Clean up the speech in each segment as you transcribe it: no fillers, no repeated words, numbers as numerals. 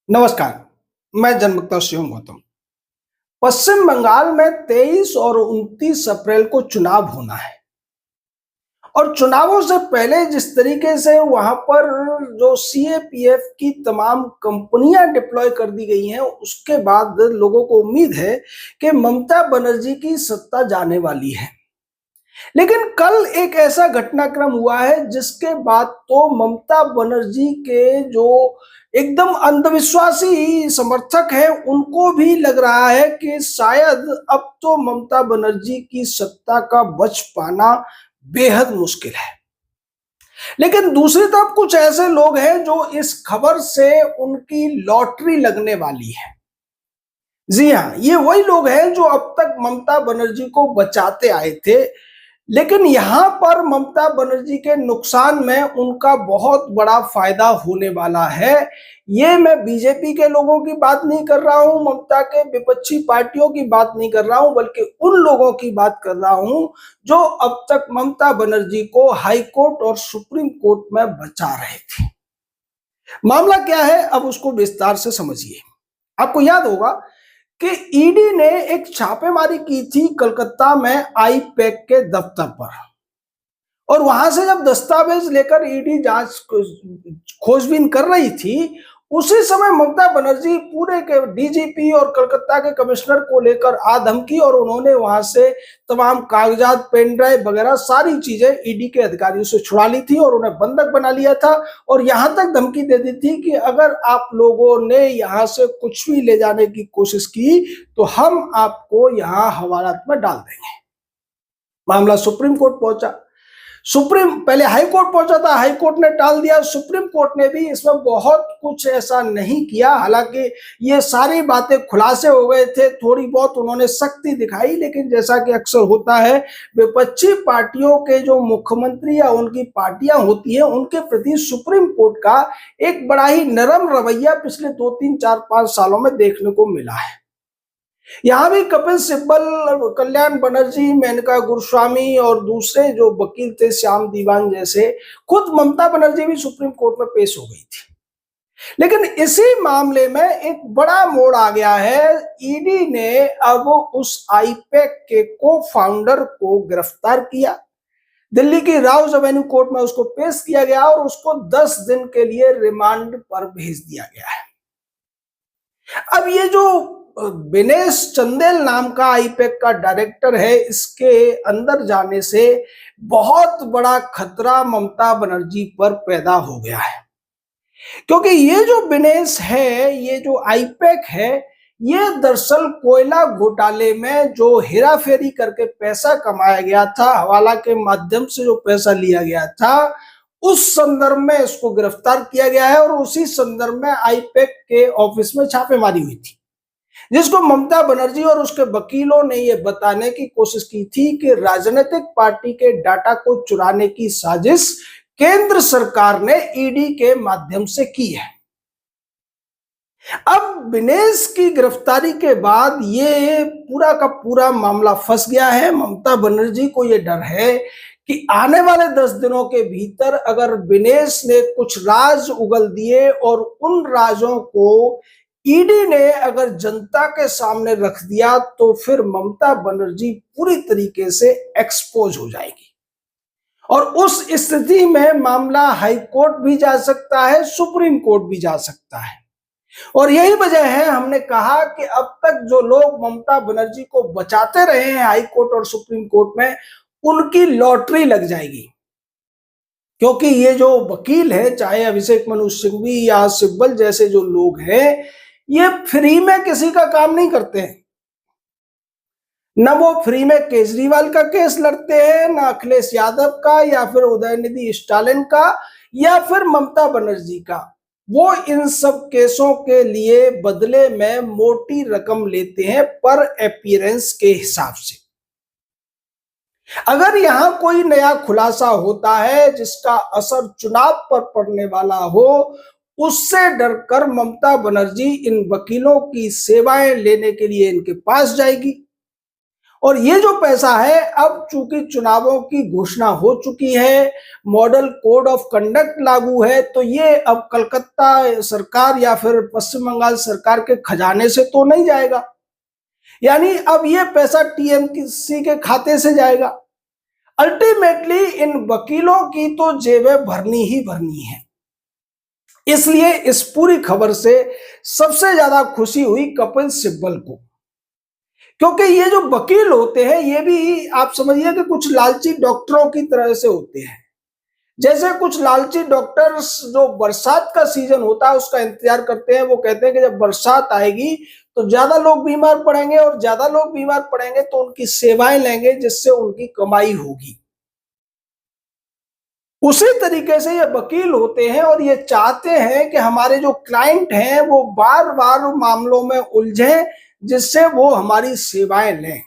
नमस्कार। मैं जन्मता शिवम गौतम। पश्चिम बंगाल में 23 और 29 अप्रैल को चुनाव होना है और चुनावों से पहले जिस तरीके से वहां पर जो सीएपीएफ की तमाम कंपनियां डिप्लॉय कर दी गई हैं, उसके बाद लोगों को उम्मीद है कि ममता बनर्जी की सत्ता जाने वाली है। लेकिन कल एक ऐसा घटनाक्रम हुआ है जिसके बाद तो ममता बनर्जी के जो एकदम अंधविश्वासी समर्थक हैं, उनको भी लग रहा है कि शायद अब तो ममता बनर्जी की सत्ता का बच पाना बेहद मुश्किल है। लेकिन दूसरी तरफ कुछ ऐसे लोग हैं जो इस खबर से उनकी लॉटरी लगने वाली है। जी हाँ, ये वही लोग हैं जो अब तक ममता बनर्जी को बचाते आए थे, लेकिन यहां पर ममता बनर्जी के नुकसान में उनका बहुत बड़ा फायदा होने वाला है। ये मैं बीजेपी के लोगों की बात नहीं कर रहा हूं, ममता के विपक्षी पार्टियों की बात नहीं कर रहा हूं, बल्कि उन लोगों की बात कर रहा हूं जो अब तक ममता बनर्जी को हाई कोर्ट और सुप्रीम कोर्ट में बचा रहे थे। मामला क्या है, अब उसको विस्तार से समझिए। आपको याद होगा कि ईडी ने एक छापेमारी की थी कलकत्ता में आईपैक के दफ्तर पर, और वहां से जब दस्तावेज लेकर ईडी जांच खोजबीन कर रही थी, उसी समय ममता बनर्जी पूरे के डीजीपी और कलकत्ता के कमिश्नर को लेकर आ धमकी, और उन्होंने वहां से तमाम कागजात, पेन ड्राइव वगैरह सारी चीजें ईडी के अधिकारियों से छुड़ा ली थी और उन्हें बंधक बना लिया था। और यहां तक धमकी दे दी थी कि अगर आप लोगों ने यहां से कुछ भी ले जाने की कोशिश की तो हम आपको यहां हवालात में डाल देंगे। मामला सुप्रीम कोर्ट पहुंचा। पहले हाई कोर्ट पहुंचा था, हाई कोर्ट ने टाल दिया। सुप्रीम कोर्ट ने भी इसमें बहुत कुछ ऐसा नहीं किया, हालांकि ये सारी बातें खुलासे हो गए थे, थोड़ी बहुत उन्होंने सख्ती दिखाई, लेकिन जैसा कि अक्सर होता है, विपक्षी पार्टियों के जो मुख्यमंत्री या उनकी पार्टियां होती हैं, उनके प्रति सुप्रीम कोर्ट का एक बड़ा ही नरम रवैया पिछले 2 3 4 5 सालों में देखने को मिला है। यहां भी कपिल सिब्बल, कल्याण बनर्जी, मेनका गुरुस्वामी और दूसरे जो वकील थे, श्याम दीवान जैसे, खुद ममता बनर्जी भी सुप्रीम कोर्ट में पेश हो गई थी। लेकिन इसी मामले में एक बड़ा मोड़ आ गया है। ईडी ने अब उस आईपैक के को फाउंडर को गिरफ्तार किया। दिल्ली की राउज एवेन्यू कोर्ट में उसको पेश किया गया और उसको 10 दिन के लिए रिमांड पर भेज दिया गया है। अब ये जो विनेश चंदेल नाम का आईपैक का डायरेक्टर है, इसके अंदर जाने से बहुत बड़ा खतरा ममता बनर्जी पर पैदा हो गया है, क्योंकि ये जो विनेश है, ये जो आईपैक है, ये दरअसल कोयला घोटाले में जो हेराफेरी करके पैसा कमाया गया था, हवाला के माध्यम से जो पैसा लिया गया था, उस संदर्भ में इसको गिरफ्तार किया गया है। और उसी संदर्भ में आईपैक के ऑफिस में छापेमारी हुई थी, जिसको ममता बनर्जी और उसके वकीलों ने यह बताने की कोशिश की थी कि राजनीतिक पार्टी के डाटा को चुराने की साजिश केंद्र सरकार ने ईडी के माध्यम से की है। अब विनेश की गिरफ्तारी के बाद ये पूरा का पूरा मामला फंस गया है। ममता बनर्जी को यह डर है कि आने वाले 10 दिनों के भीतर अगर विनेश ने कुछ राज उगल दिए और उन राजों को ईडी ने अगर जनता के सामने रख दिया, तो फिर ममता बनर्जी पूरी तरीके से एक्सपोज हो जाएगी। और उस स्थिति में मामला हाई कोर्ट भी जा सकता है, सुप्रीम कोर्ट भी जा सकता है। और यही वजह है, हमने कहा कि अब तक जो लोग ममता बनर्जी को बचाते रहे हैं हाई कोर्ट और सुप्रीम कोर्ट में, उनकी लॉटरी लग जाएगी। क्योंकि ये जो वकील है, चाहे अभिषेक मनु सिंघवी या सिब्बल जैसे जो लोग हैं, ये फ्री में किसी का काम नहीं करते हैं। न वो फ्री में केजरीवाल का केस लड़ते हैं, न अखिलेश यादव का, या फिर उदयनिधि स्टालिन का, या फिर ममता बनर्जी का। वो इन सब केसों के लिए बदले में मोटी रकम लेते हैं पर अपीयरेंस के हिसाब से। अगर यहां कोई नया खुलासा होता है जिसका असर चुनाव पर पड़ने वाला हो, उससे डरकर ममता बनर्जी इन वकीलों की सेवाएं लेने के लिए इनके पास जाएगी। और ये जो पैसा है, अब चूंकि चुनावों की घोषणा हो चुकी है, मॉडल कोड ऑफ कंडक्ट लागू है, तो ये अब कलकत्ता सरकार या फिर पश्चिम बंगाल सरकार के खजाने से तो नहीं जाएगा। यानी अब ये पैसा टीएमसी के खाते से जाएगा। अल्टीमेटली इन वकीलों की तो जेबें भरनी ही भरनी है। इसलिए इस पूरी खबर से सबसे ज्यादा खुशी हुई कपिल सिब्बल को, क्योंकि ये जो वकील होते हैं ये भी आप समझिए कि कुछ लालची डॉक्टरों की तरह से होते हैं। जैसे कुछ लालची डॉक्टर्स जो बरसात का सीजन होता है उसका इंतजार करते हैं, वो कहते हैं कि जब बरसात आएगी तो ज्यादा लोग बीमार पड़ेंगे और ज्यादा लोग बीमार पड़ेंगे तो उनकी सेवाएं लेंगे जिससे उनकी कमाई होगी। उसी तरीके से ये वकील होते हैं और ये चाहते हैं कि हमारे जो क्लाइंट हैं वो बार बार मामलों में उलझे जिससे वो हमारी सेवाएं लें।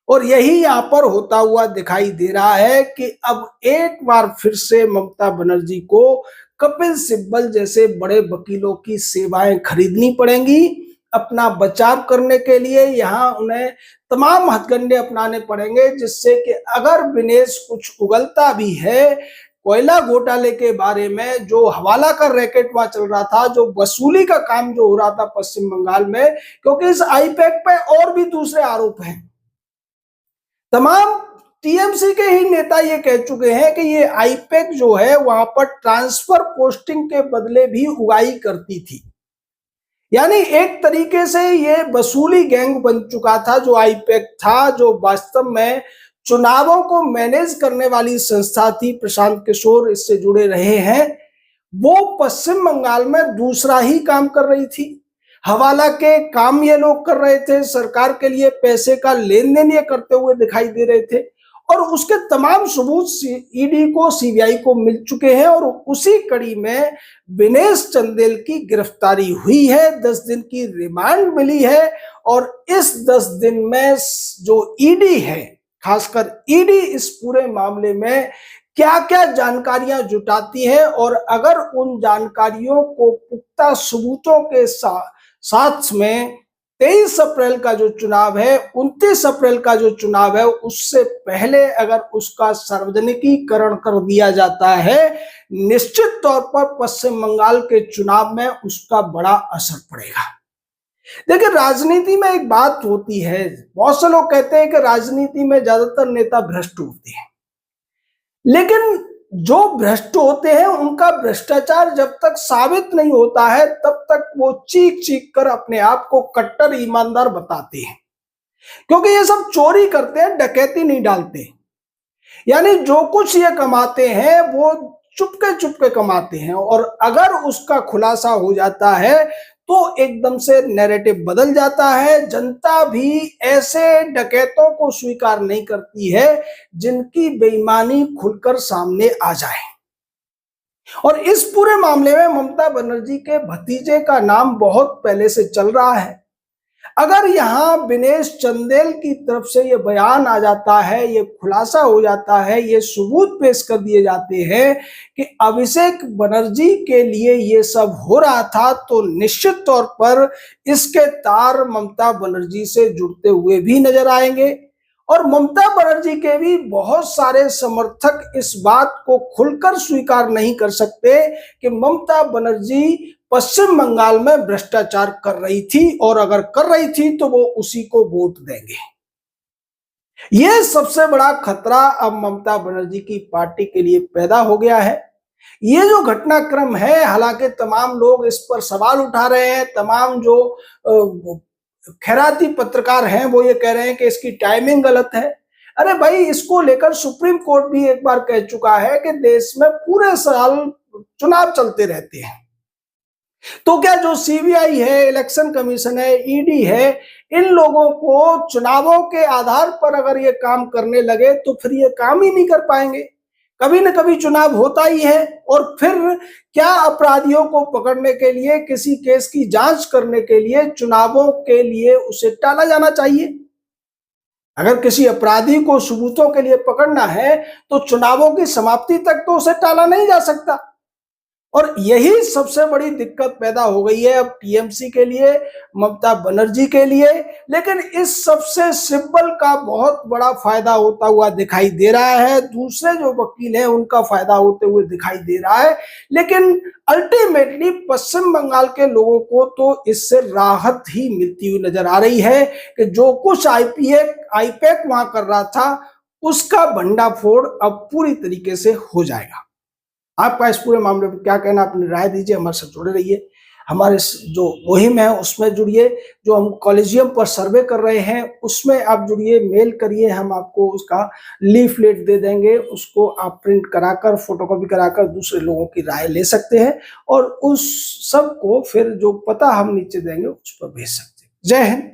और यही यहाँ पर होता हुआ दिखाई दे रहा है कि अब एक बार फिर से ममता बनर्जी को कपिल सिब्बल जैसे बड़े वकीलों की सेवाएं खरीदनी पड़ेंगी। अपना बचाव करने के लिए यहाँ उन्हें तमाम हथकंडे अपनाने पड़ेंगे जिससे कि अगर विनेश कुछ उगलता भी है कोयला घोटाले के बारे में, जो हवाला का रैकेट वहां चल रहा था, जो वसूली का काम जो हो रहा था पश्चिम बंगाल में, क्योंकि इस आईपैक पे और भी दूसरे आरोप हैं। तमाम टीएमसी के ही नेता ये कह चुके हैं कि ये आईपैक जो है वहां पर ट्रांसफर पोस्टिंग के बदले भी उगाई करती थी। यानी एक तरीके से ये वसूली गैंग बन चुका था जो आईपैक था, जो वास्तव में चुनावों को मैनेज करने वाली संस्था थी। प्रशांत किशोर इससे जुड़े रहे हैं। वो पश्चिम बंगाल में दूसरा ही काम कर रही थी। हवाला के काम ये लोग कर रहे थे, सरकार के लिए पैसे का लेन देन ये करते हुए दिखाई दे रहे थे और उसके तमाम सबूत ईडी को, सीबीआई को मिल चुके हैं। और उसी कड़ी में विनेश चंदेल की गिरफ्तारी हुई है, 10 दिन की रिमांड मिली है। और इस 10 दिन में जो ईडी है, खासकर ईडी इस पूरे मामले में क्या क्या जानकारियां जुटाती है और अगर उन जानकारियों को पुख्ता सबूतों के साथ में 23 अप्रैल का जो चुनाव है, 29 अप्रैल का जो चुनाव है, उससे पहले अगर उसका सार्वजनिकीकरण कर दिया जाता है, निश्चित तौर पर पश्चिम बंगाल के चुनाव में उसका बड़ा असर पड़ेगा। देखिए, राजनीति में एक बात होती है, बहुत से लोग कहते हैं कि राजनीति में ज्यादातर नेता भ्रष्ट होते हैं, लेकिन जो भ्रष्ट होते हैं उनका भ्रष्टाचार जब तक साबित नहीं होता है तब तक वो चीख चीख कर अपने आप को कट्टर ईमानदार बताते हैं, क्योंकि ये सब चोरी करते हैं, डकैती नहीं डालते। यानी जो कुछ ये कमाते हैं वो चुपके चुपके कमाते हैं और अगर उसका खुलासा हो जाता है तो एकदम से नैरेटिव बदल जाता है। जनता भी ऐसे डकैतों को स्वीकार नहीं करती है जिनकी बेईमानी खुलकर सामने आ जाए। और इस पूरे मामले में ममता बनर्जी के भतीजे का नाम बहुत पहले से चल रहा है। अगर यहां विनेश चंदेल की तरफ से ये बयान आ जाता है, ये खुलासा हो जाता है, ये सबूत पेश कर दिए जाते हैं कि अभिषेक बनर्जी के लिए ये सब हो रहा था, तो निश्चित तौर पर इसके तार ममता बनर्जी से जुड़ते हुए भी नजर आएंगे। और ममता बनर्जी के भी बहुत सारे समर्थक इस बात को खुलकर स्वीकार नहीं कर सकते कि ममता बनर्जी पश्चिम बंगाल में भ्रष्टाचार कर रही थी, और अगर कर रही थी तो वो उसी को वोट देंगे। यह सबसे बड़ा खतरा अब ममता बनर्जी की पार्टी के लिए पैदा हो गया है। ये जो घटनाक्रम है, हालांकि तमाम लोग इस पर सवाल उठा रहे हैं, तमाम जो खैराती पत्रकार हैं वो ये कह रहे हैं कि इसकी टाइमिंग गलत है। अरे भाई, इसको लेकर सुप्रीम कोर्ट भी एक बार कह चुका है कि देश में पूरे साल चुनाव चलते रहते हैं, तो क्या जो सीबीआई है, इलेक्शन कमीशन है, ईडी है, इन लोगों को चुनावों के आधार पर अगर ये काम करने लगे तो फिर ये काम ही नहीं कर पाएंगे। कभी न कभी चुनाव होता ही है और फिर क्या अपराधियों को पकड़ने के लिए, किसी केस की जांच करने के लिए चुनावों के लिए उसे टाला जाना चाहिए? अगर किसी अपराधी को सबूतों के लिए पकड़ना है तो चुनावों की समाप्ति तक तो उसे टाला नहीं जा सकता। और यही सबसे बड़ी दिक्कत पैदा हो गई है अब टीएमसी के लिए, ममता बनर्जी के लिए। लेकिन इस सबसे सिंबल का बहुत बड़ा फायदा होता हुआ दिखाई दे रहा है, दूसरे जो वकील हैं उनका फायदा होते हुए दिखाई दे रहा है। लेकिन अल्टीमेटली पश्चिम बंगाल के लोगों को तो इससे राहत ही मिलती हुई नजर आ रही है कि जो कुछ आईपैक वहां कर रहा था उसका भंडाफोड़ अब पूरी तरीके से हो जाएगा। आपका इस पूरे मामले पर क्या कहना, अपनी राय दीजिए, हमारे साथ जुड़े रहिए, हमारे जो मुहिम है उसमें जुड़िए, जो हम कॉलेजियम पर सर्वे कर रहे हैं उसमें आप जुड़िए, मेल करिए, हम आपको उसका लीफलेट दे देंगे, उसको आप प्रिंट कराकर फोटोकॉपी कराकर दूसरे लोगों की राय ले सकते हैं और उस सब को फिर जो पता हम नीचे देंगे उस पर भेज सकते हैं। जय हिंद।